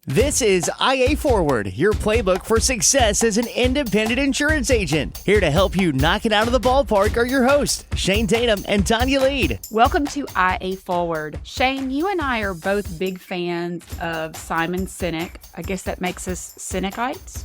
This is IA Forward, your playbook for success as an independent insurance agent. Here to help you knock it out of the ballpark are your hosts, Shane Tatum and Tonya Lead. Welcome to IA Forward. Shane, you and I are both big fans of Simon Sinek. I guess that makes us Sinecites.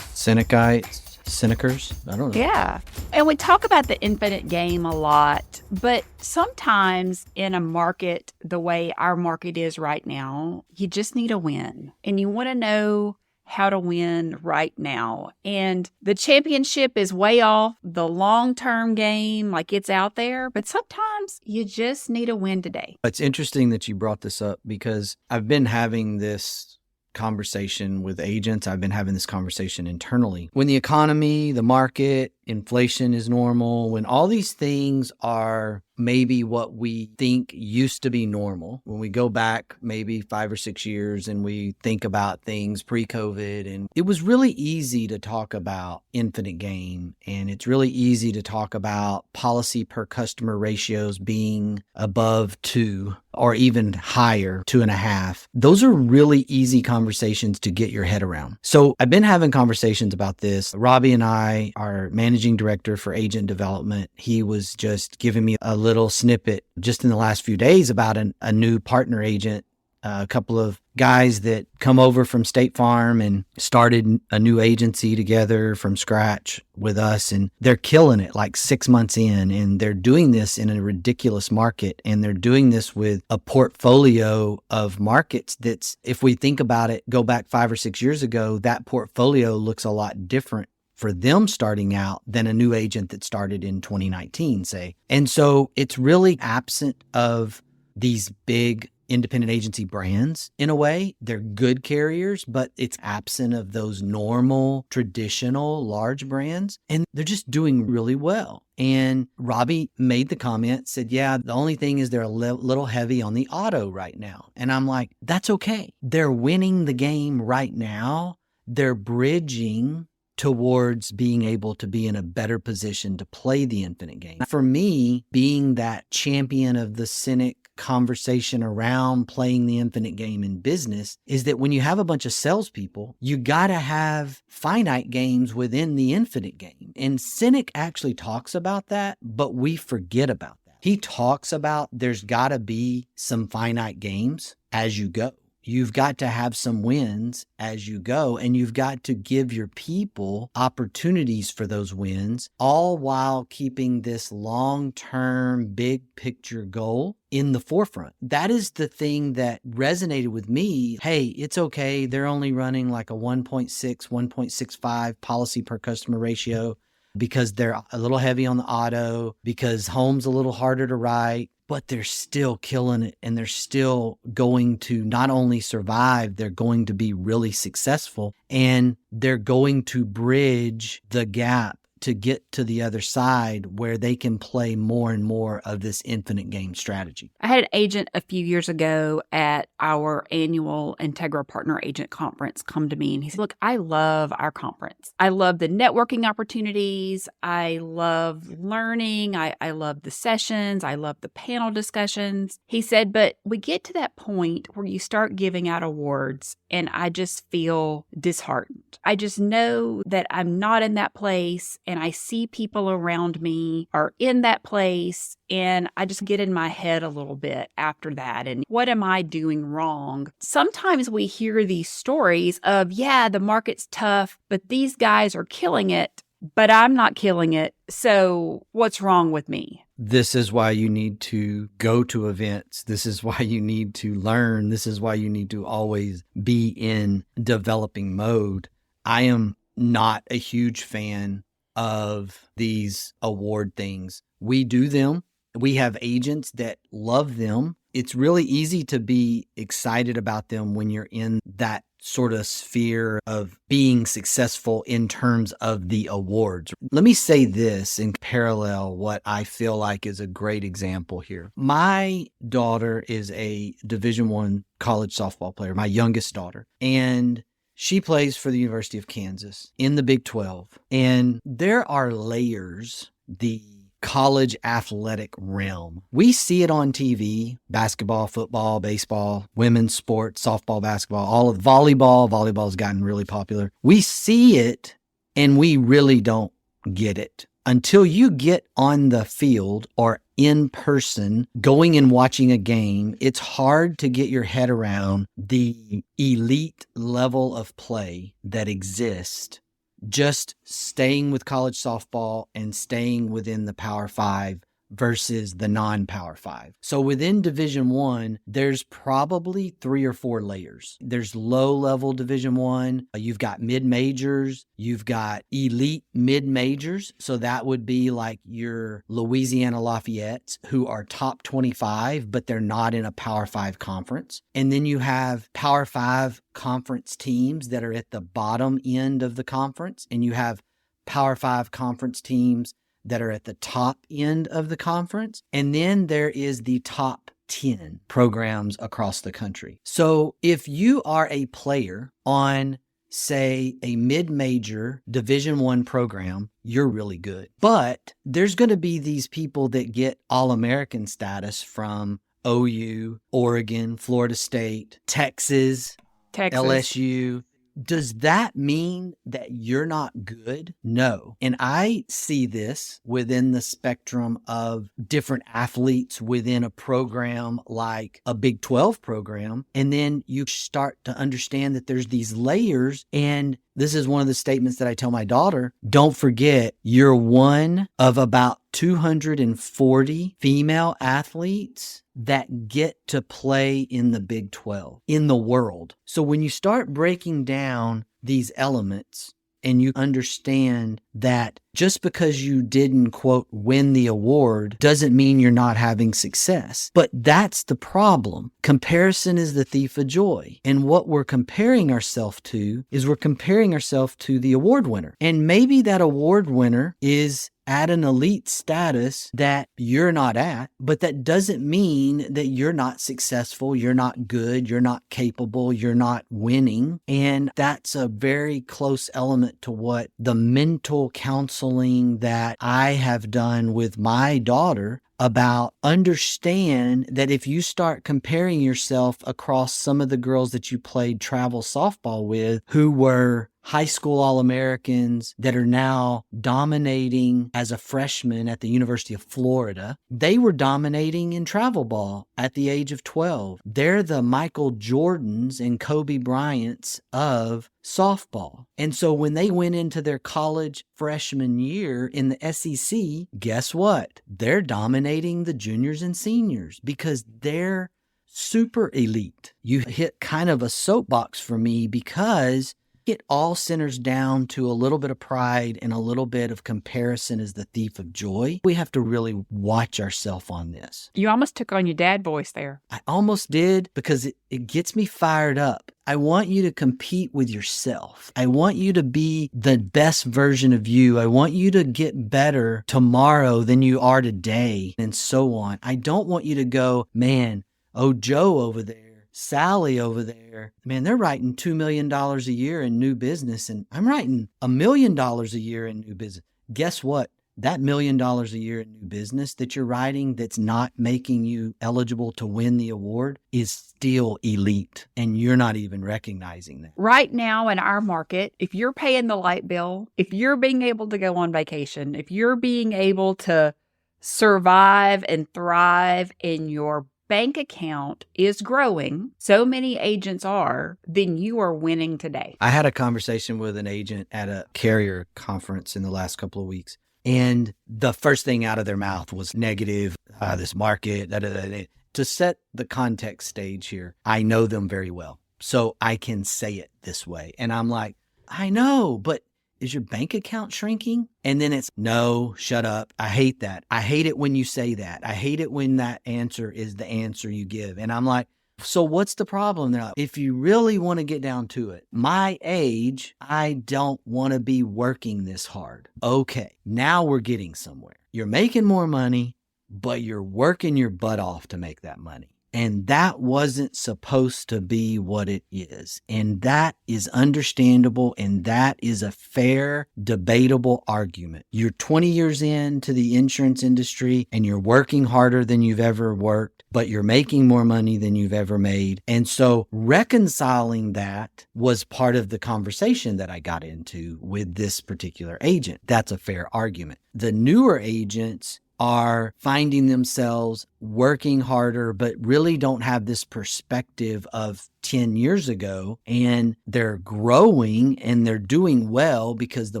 Sinekers? I don't know. Yeah. And we talk about the infinite game a lot, but sometimes in a market the way our market is right now, you just need a win. And you want to know how to win right now. And the championship is way off the long-term game, like it's out there, but sometimes you just need a win today. It's interesting that you brought this up because I've been having this conversation with agents. I've been having this conversation internally. When the economy, the market, inflation is normal, when all these things are maybe what we think used to be normal, when we go back maybe 5 or 6 years and we think about things pre-COVID, and it was really easy to talk about infinite game, and it's really easy to talk about policy per customer ratios being above 2 or even higher, 2.5. Those are really easy conversations to get your head around. So I've been having conversations about this. Robbie and I, our managing director for agent development, he was just giving me a little snippet just in the last few days about a new partner agent, a couple of guys that come over from State Farm and started a new agency together from scratch with us. And they're killing it like 6 months in. And they're doing this in a ridiculous market. And they're doing this with a portfolio of markets that's, if we think about it, go back 5 or 6 years ago, that portfolio looks a lot different for them starting out than a new agent that started in 2019, say. And so it's really absent of these big independent agency brands in a way. They're good carriers, but it's absent of those normal, traditional, large brands. And they're just doing really well. And Robbie made the comment, said, yeah, the only thing is they're a little heavy on the auto right now. And I'm like, that's okay. They're winning the game right now. They're bridging towards being able to be in a better position to play the infinite game. For me, being that champion of the cynic conversation around playing the infinite game in business is that when you have a bunch of salespeople, you got to have finite games within the infinite game. And Cynic actually talks about that, but we forget about that. He talks about there's got to be some finite games as you go. You've got to have some wins as you go, and you've got to give your people opportunities for those wins, all while keeping this long-term, big picture goal in the forefront. That is the thing that resonated with me. Hey, it's okay. They're only running like a 1.6, 1.65 policy per customer ratio because they're a little heavy on the auto, because home's a little harder to write. But they're still killing it, and they're still going to not only survive, they're going to be really successful, and they're going to bridge the gap to get to the other side where they can play more and more of this infinite game strategy. I had an agent a few years ago at our annual Integra Partner Agent Conference come to me, and he said, look, I love our conference. I love the networking opportunities. I love learning. I love the sessions. I love the panel discussions. He said, but we get to that point where you start giving out awards, and I just feel disheartened. I just know that I'm not in that place, and I see people around me are in that place, and I just get in my head a little bit after that. And what am I doing wrong? Sometimes we hear these stories of, yeah, the market's tough, but these guys are killing it, but I'm not killing it. So what's wrong with me? This is why you need to go to events. This is why you need to learn. This is why you need to always be in developing mode. I am not a huge fan of these award things. We do them. We have agents that love them. It's really easy to be excited about them when you're in that sort of sphere of being successful in terms of the awards. Let me say this in parallel what I feel like is a great example here. My daughter is a Division I college softball player, my youngest daughter, and she plays for the University of Kansas in the Big 12. And there are layers. The college athletic realm. We see it on TV, basketball, football, baseball, women's sports, softball, basketball, all of volleyball. Volleyball's gotten really popular. We see it and we really don't get it until you get on the field or in person, going and watching a game. It's hard to get your head around the elite level of play that exists just staying with college softball and staying within the Power Five versus the non-Power Five. So within Division I, there's probably 3 or 4 layers. There's low-level Division I. You've got mid-majors. You've got elite mid-majors. So that would be like your Louisiana Lafayette, who are top 25, but they're not in a Power Five conference. And then you have Power Five conference teams that are at the bottom end of the conference. And you have Power Five conference teams that are at the top end of the conference. And then there is the top 10 programs across the country. So if you are a player on, say, a mid-major Division I program, you're really good. But there's going to be these people that get All-American status from OU, Oregon, Florida State, Texas, LSU. Does that mean that you're not good? No. And I see this within the spectrum of different athletes within a program like a Big 12 program. And then you start to understand that there's these layers. And this is one of the statements that I tell my daughter. Don't forget, you're one of about 240 female athletes that get to play in the Big 12 in the world. So when you start breaking down these elements and you understand that just because you didn't, quote, win the award doesn't mean you're not having success. But that's the problem. Comparison is the thief of joy. And what we're comparing ourselves to is we're comparing ourselves to the award winner. And maybe that award winner is at an elite status that you're not at, but that doesn't mean that you're not successful, you're not good, you're not capable, you're not winning. And that's a very close element to what the mental counseling that I have done with my daughter about understand that if you start comparing yourself across some of the girls that you played travel softball with who were high school All-Americans that are now dominating as a freshman at the University of Florida, they were dominating in travel ball at the age of 12. They're the Michael Jordans and Kobe Bryants of softball. And so when they went into their college freshman year in the SEC, guess what? They're dominating the juniors and seniors because they're super elite. You hit kind of a soapbox for me because it all centers down to a little bit of pride and a little bit of comparison is the thief of joy. We have to really watch ourselves on this. You almost took on your dad voice there. I almost did because it gets me fired up. I want you to compete with yourself. I want you to be the best version of you. I want you to get better tomorrow than you are today and so on. I don't want you to go, man, oh, Joe over there, Sally over there, man, they're writing $2 million a year in new business, and I'm writing $1 million a year in new business. Guess what? That $1 million a year in new business that you're writing that's not making you eligible to win the award is still elite, and you're not even recognizing that. Right now in our market, if you're paying the light bill, if you're being able to go on vacation, if you're being able to survive and thrive in your bank account is growing, so many agents are, then you are winning today. I had a conversation with an agent at a carrier conference in the last couple of weeks, and the first thing out of their mouth was negative, this market, To set the context stage here, I know them very well, so I can say it this way. And I'm like, I know, but is your bank account shrinking? And then it's, no, shut up. I hate that. I hate it when you say that. I hate it when that answer is the answer you give. And I'm like, so what's the problem? They're like, if you really want to get down to it, my age, I don't want to be working this hard. Okay, now we're getting somewhere. You're making more money, but you're working your butt off to make that money. And that wasn't supposed to be what it is. And that is understandable. And that is a fair, debatable argument. You're 20 years into the insurance industry and you're working harder than you've ever worked, but you're making more money than you've ever made. And so reconciling that was part of the conversation that I got into with this particular agent. That's a fair argument. The newer agents are finding themselves working harder, but really don't have this perspective of 10 years ago, and they're growing and they're doing well because the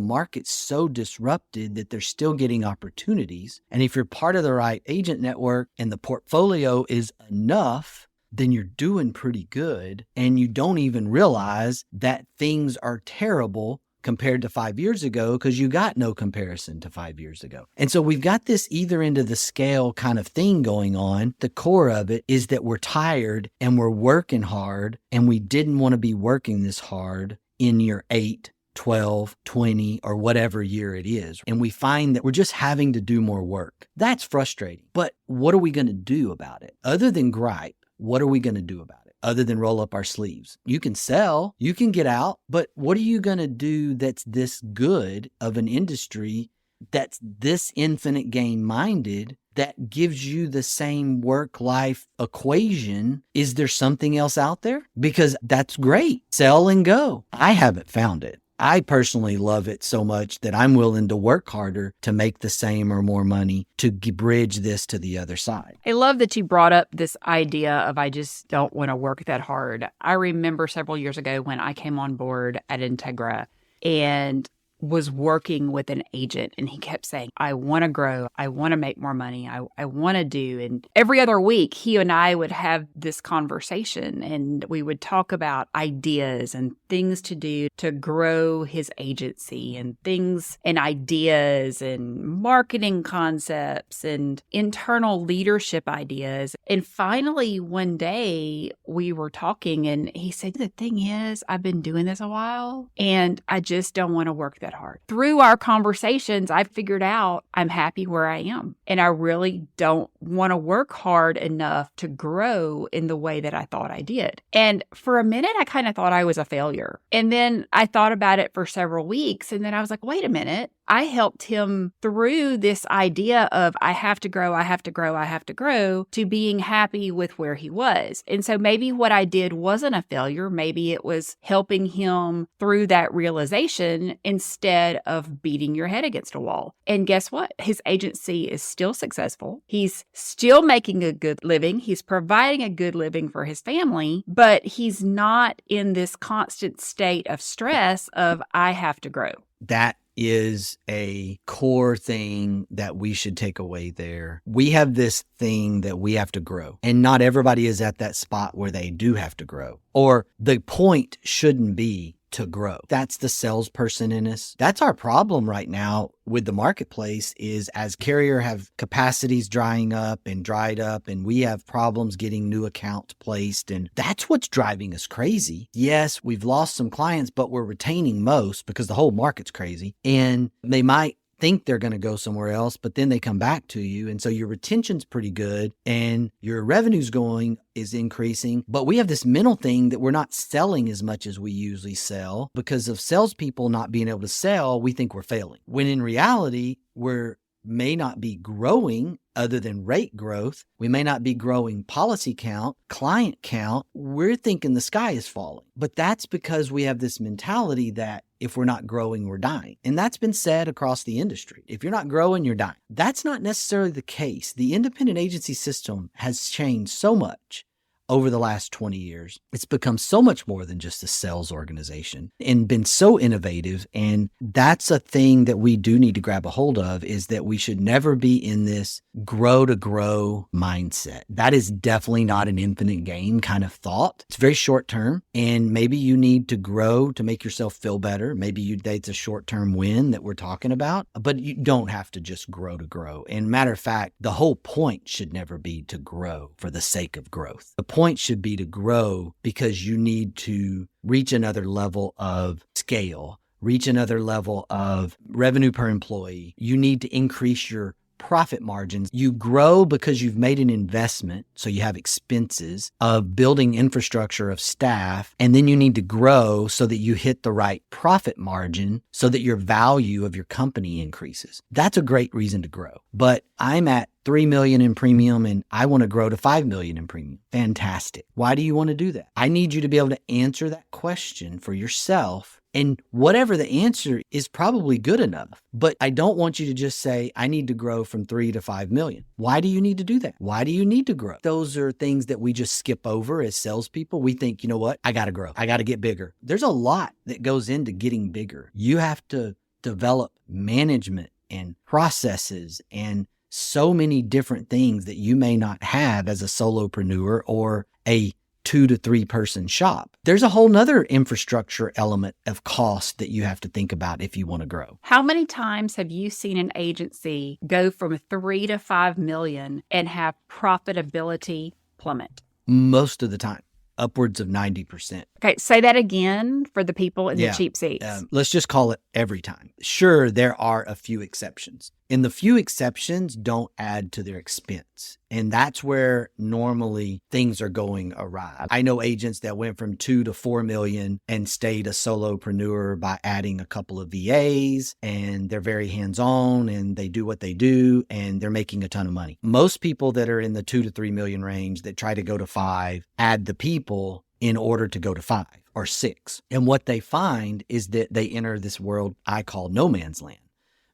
market's so disrupted that they're still getting opportunities. And if you're part of the right agent network and the portfolio is enough, then you're doing pretty good. And you don't even realize that things are terrible compared to 5 years ago because you got no comparison to 5 years ago. And so we've got this either end of the scale kind of thing going on. The core of it is that we're tired and we're working hard, and we didn't want to be working this hard in year 8, 12, 20, or whatever year it is. And we find that we're just having to do more work. That's frustrating. But what are we going to do about it? Other than gripe, what are we going to do about it? Other than roll up our sleeves? You can sell, you can get out, but what are you going to do that's this good of an industry, that's this infinite gain minded, that gives you the same work-life equation? Is there something else out there? Because that's great. Sell and go. I haven't found it. I personally love it so much that I'm willing to work harder to make the same or more money to bridge this to the other side. I love that you brought up this idea of I just don't want to work that hard. I remember several years ago when I came on board at Integra and was working with an agent, and he kept saying, I want to grow. I want to make more money. I want to do. And every other week, he and I would have this conversation, and we would talk about ideas and things to do to grow his agency, and things and ideas and marketing concepts and internal leadership ideas. And finally, one day we were talking, and he said, the thing is, I've been doing this a while and I just don't want to work that hard. Through our conversations, I figured out I'm happy where I am, and I really don't want to work hard enough to grow in the way that I thought I did. And for a minute, I kind of thought I was a failure. And then I thought about it for several weeks, and then I was like, wait a minute. I helped him through this idea of I have to grow, I have to grow, I have to grow, to being happy with where he was. And so maybe what I did wasn't a failure. Maybe it was helping him through that realization instead of beating your head against a wall. And guess what? His agency is still successful. He's still making a good living. He's providing a good living for his family, but he's not in this constant state of stress of I have to grow. That is a core thing that we should take away there. We have this thing that we have to grow, and not everybody is at that spot where they do have to grow, or the point shouldn't be to grow. That's the salesperson in us. That's our problem right now with the marketplace, is as carrier have capacities drying up and dried up, and we have problems getting new accounts placed. And that's what's driving us crazy. Yes, we've lost some clients, but we're retaining most because the whole market's crazy. And they might think they're going to go somewhere else, but then they come back to you. And so your retention's pretty good and your revenue's is increasing. But we have this mental thing that we're not selling as much as we usually sell. Because of salespeople not being able to sell, we think we're failing. When in reality, we're may not be growing other than rate growth. We may not be growing policy count, client count. We're thinking the sky is falling. But that's because we have this mentality that if we're not growing, we're dying. And that's been said across the industry. If you're not growing, you're dying. That's not necessarily the case. The independent agency system has changed so much over the last 20 years. It's become so much more than just a sales organization and been so innovative. And that's a thing that we do need to grab a hold of, is that we should never be in this grow to grow mindset. That is definitely not an infinite gain kind of thought. It's very short term, and maybe you need to grow to make yourself feel better. Maybe it's a short term win that we're talking about, but you don't have to just grow to grow. And matter of fact, the whole point should never be to grow for the sake of growth. The point should be to grow because you need to reach another level of scale, reach another level of revenue per employee. You need to increase your profit margins. You grow because you've made an investment, so you have expenses of building infrastructure of staff, and then you need to grow so that you hit the right profit margin so that your value of your company increases. That's a great reason to grow. But I'm at 3 million in premium and I want to grow to 5 million in premium. Fantastic. Why do you want to do that? I need you to be able to answer that question for yourself. And whatever the answer is probably good enough. But I don't want you to just say, I need to grow from 3 to 5 million. Why do you need to do that? Why do you need to grow? Those are things that we just skip over as salespeople. We think, you know what? I got to grow. I got to get bigger. There's a lot that goes into getting bigger. You have to develop management and processes and so many different things that you may not have as a solopreneur or a 2 to 3 person shop. There's a whole nother infrastructure element of cost that you have to think about if you want to grow. How many times have you seen an agency go from 3 to 5 million and have profitability plummet? Most of the time, upwards of 90%. Okay, say that again for the people in the cheap seats. Let's just call it every time. Sure, there are a few exceptions. And the few exceptions don't add to their expense. And that's where normally things are going awry. I know agents that went from 2 to 4 million and stayed a solopreneur by adding a couple of VAs, and they're very hands-on and they do what they do and they're making a ton of money. Most people that are in the 2 to 3 million range that try to go to 5 add the people in order to go to 5 or 6. And what they find is that they enter this world I call no man's land,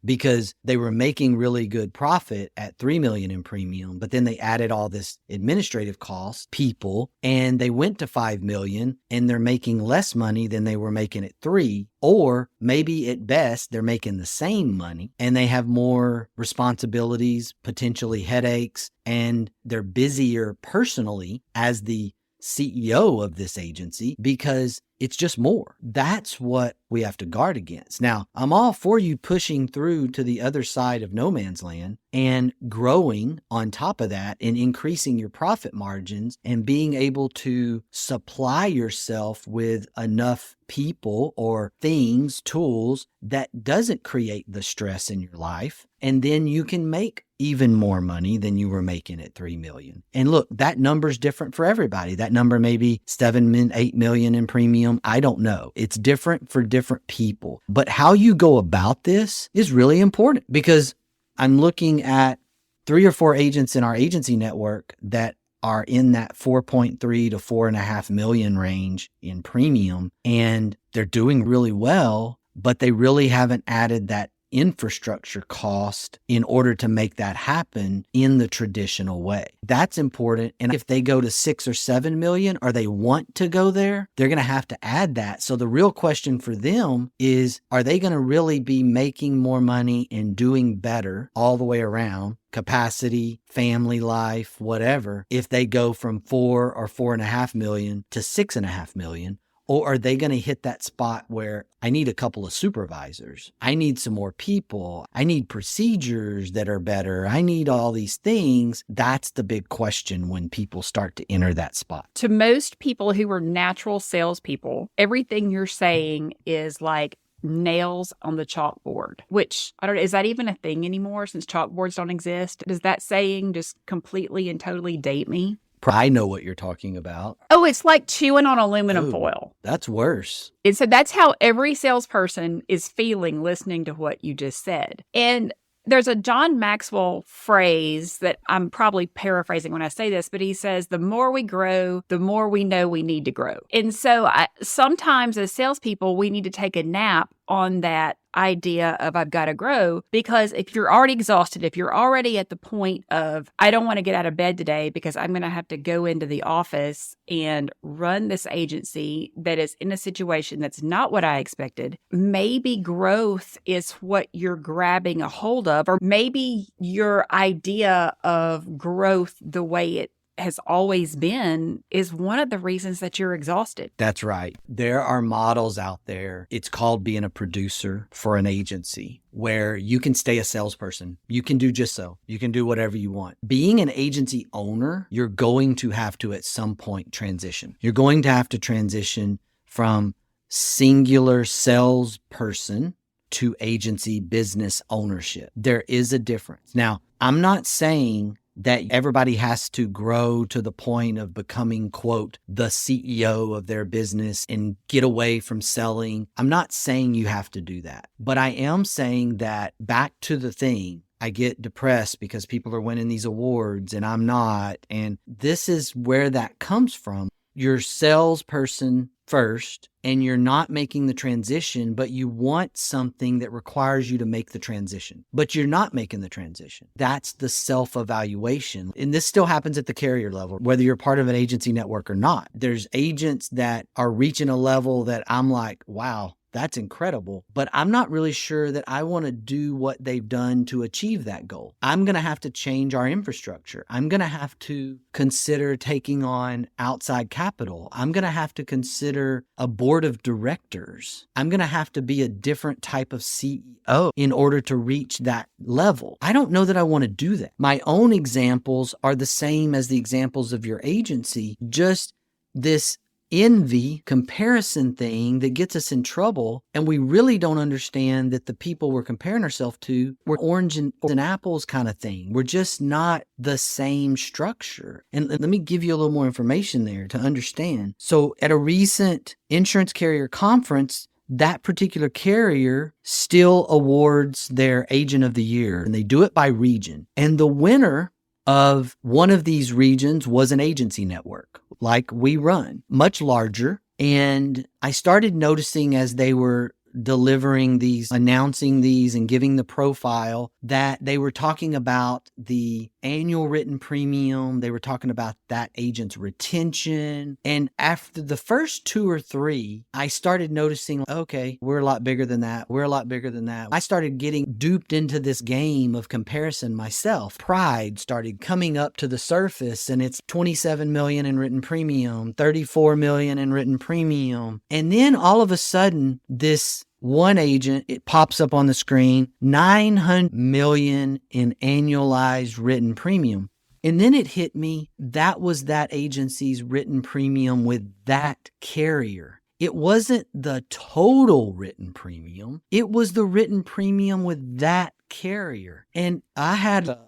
because they were making really good profit at 3 million in premium, but then they added all this administrative costs, people, and they went to 5 million and they're making less money than they were making at 3, or maybe at best they're making the same money and they have more responsibilities, potentially headaches, and they're busier personally as the CEO of this agency because it's just more. That's what we have to guard against. Now, I'm all for you pushing through to the other side of no man's land and growing on top of that and increasing your profit margins and being able to supply yourself with enough people or things, tools that doesn't create the stress in your life. And then you can make even more money than you were making at 3 million. And look, that number's different for everybody. That number may be 7, 8 million in premium. I don't know. It's different for different people. But how you go about this is really important, because I'm looking at 3 or 4 agents in our agency network that are in that 4.3 to 4.5 million range in premium, and they're doing really well, but they really haven't added that infrastructure cost in order to make that happen in the traditional way. That's important. And if they go to 6 or 7 million, or they want to go there, they're going to have to add that. So the real question for them is, are they going to really be making more money and doing better all the way around? Capacity, family life, whatever, if they go from 4 or 4.5 million to 6.5 million? Or are they going to hit that spot where I need a couple of supervisors? I need some more people. I need procedures that are better. I need all these things. That's the big question when people start to enter that spot. To most people who are natural salespeople, everything you're saying is like nails on the chalkboard, which I don't know, is that even a thing anymore since chalkboards don't exist? Does that saying just completely and totally date me? I know what you're talking about. Oh, it's like chewing on aluminum foil. That's worse. And so that's how every salesperson is feeling listening to what you just said. And there's a John Maxwell phrase that I'm probably paraphrasing when I say this, but he says, the more we grow, the more we know we need to grow. And so sometimes as salespeople, we need to take a nap on that idea of I've got to grow, because if you're already exhausted, if you're already at the point of I don't want to get out of bed today because I'm going to have to go into the office and run this agency that is in a situation that's not what I expected, maybe growth is what you're grabbing a hold of, or maybe your idea of growth the way it has always been is one of the reasons that you're exhausted. That's right. There are models out there. It's called being a producer for an agency, where you can stay a salesperson. You can do just so. You can do whatever you want. Being an agency owner, you're going to have to at some point transition. You're going to have to transition from singular salesperson to agency business ownership. There is a difference. Now, I'm not saying that everybody has to grow to the point of becoming, quote, the CEO of their business and get away from selling. I'm not saying you have to do that, but I am saying that back to the thing. I get depressed because people are winning these awards and I'm not. And this is where that comes from. You're a salesperson first and you're not making the transition, but you want something that requires you to make the transition, but you're not making the transition. That's the self-evaluation. And this still happens at the carrier level, whether you're part of an agency network or not. There's agents that are reaching a level that I'm like, wow, that's incredible, but I'm not really sure that I want to do what they've done to achieve that goal. I'm going to have to change our infrastructure. I'm going to have to consider taking on outside capital. I'm going to have to consider a board of directors. I'm going to have to be a different type of CEO in order to reach that level. I don't know that I want to do that. My own examples are the same as the examples of your agency, just this envy comparison thing that gets us in trouble. And we really don't understand that the people we're comparing ourselves to, we're orange and apples kind of thing. We're just not the same structure. And let me give you a little more information there to understand. So at a recent insurance carrier conference, that particular carrier still awards their agent of the year, and they do it by region. And the winner of one of these regions was an agency network like we run, much larger. And I started noticing as they were delivering these, announcing these and giving the profile that they were talking about the annual written premium. They were talking about that agent's retention. And after the first two or three, I started noticing, okay, we're a lot bigger than that. We're a lot bigger than that. I started getting duped into this game of comparison myself. Pride started coming up to the surface, and it's 27 million in written premium, 34 million in written premium. And then all of a sudden, this one agent, it pops up on the screen, 900 million in annualized written premium. And then it hit me, that was that agency's written premium with that carrier. It wasn't the total written premium. It was the written premium with that carrier. And I had a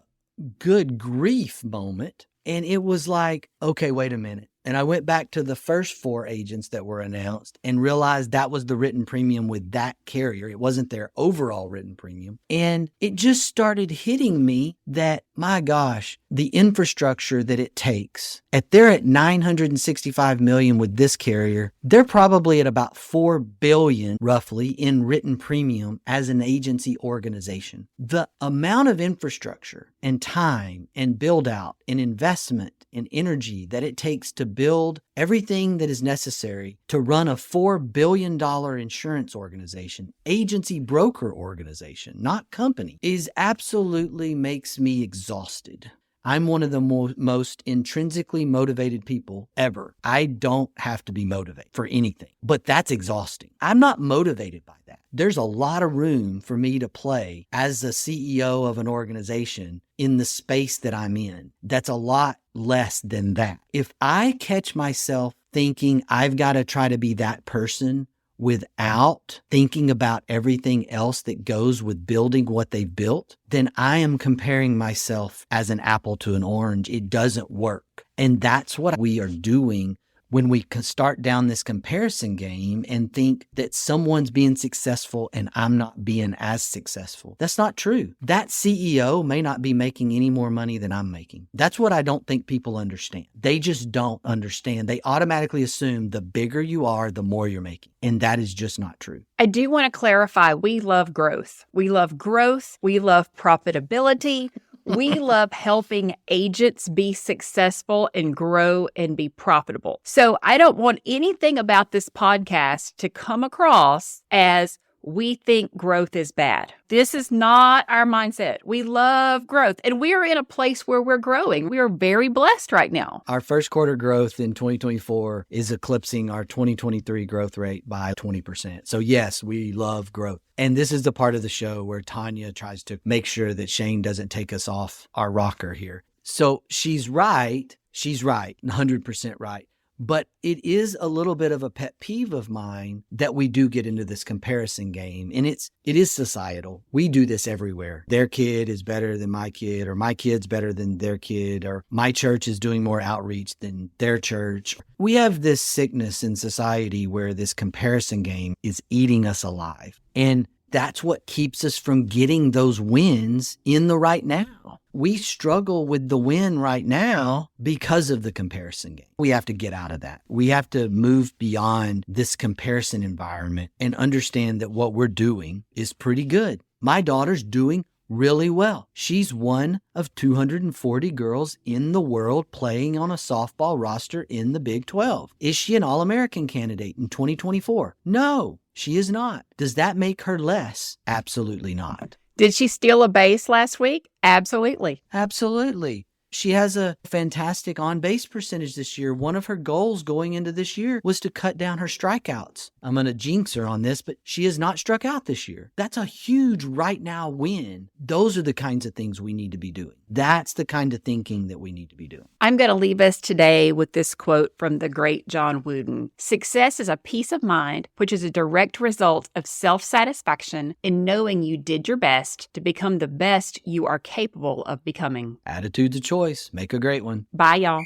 good grief moment. And it was like, okay, wait a minute. And I went back to the first four agents that were announced and realized that was the written premium with that carrier. It wasn't their overall written premium. And it just started hitting me that, my gosh, the infrastructure that it takes. They're at 965 million with this carrier. They're probably at about 4 billion roughly in written premium as an agency organization. The amount of infrastructure and time and build out and investment and energy that it takes to build everything that is necessary to run a $4 billion insurance organization, agency broker organization, not company, is absolutely makes me exhausted. I'm one of the most intrinsically motivated people ever. I don't have to be motivated for anything, but that's exhausting. I'm not motivated by that. There's a lot of room for me to play as a CEO of an organization in the space that I'm in. That's a lot less than that. If I catch myself thinking I've got to try to be that person without thinking about everything else that goes with building what they've built, then I am comparing myself as an apple to an orange. It doesn't work. And that's what we are doing when we can start down this comparison game and think that someone's being successful and I'm not being as successful. That's not true. That CEO may not be making any more money than I'm making. That's what I don't think people understand. They just don't understand. They automatically assume the bigger you are, the more you're making. And that is just not true. I do want to clarify, we love growth. We love growth. We love profitability. We love helping agents be successful and grow and be profitable. So I don't want anything about this podcast to come across as we think growth is bad. This is not our mindset. We love growth, and we are in a place where we're growing. We are very blessed right now. Our first quarter growth in 2024 is eclipsing our 2023 growth rate by 20%. So yes, we love growth. And this is the part of the show where Tonya tries to make sure that Shane doesn't take us off our rocker here. So she's right. She's right, 100% right. But it is a little bit of a pet peeve of mine that we do get into this comparison game. And it is societal. We do this everywhere. Their kid is better than my kid, or my kid's better than their kid, or my church is doing more outreach than their church. We have this sickness in society where this comparison game is eating us alive. And that's what keeps us from getting those wins in the right now. We struggle with the win right now because of the comparison game. We have to get out of that. We have to move beyond this comparison environment and understand that what we're doing is pretty good. My daughter's doing really well. She's one of 240 girls in the world playing on a softball roster in the Big 12. Is she an All-American candidate in 2024? No, she is not. Does that make her less? Absolutely not. Did she steal a base last week? Absolutely. Absolutely. She has a fantastic on-base percentage this year. One of her goals going into this year was to cut down her strikeouts. I'm going to jinx her on this, but she has not struck out this year. That's a huge right now win. Those are the kinds of things we need to be doing. That's the kind of thinking that we need to be doing. I'm going to leave us today with this quote from the great John Wooden. Success is a peace of mind, which is a direct result of self-satisfaction in knowing you did your best to become the best you are capable of becoming. Attitude's a choice. Make a great one. Bye, y'all.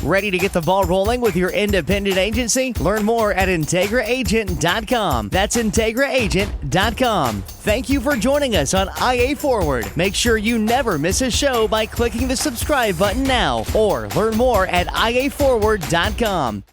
Ready to get the ball rolling with your independent agency? Learn more at IntegraAgent.com. That's IntegraAgent.com. Thank you for joining us on IA Forward. Make sure you never miss a show by clicking the subscribe button now, or learn more at IAForward.com.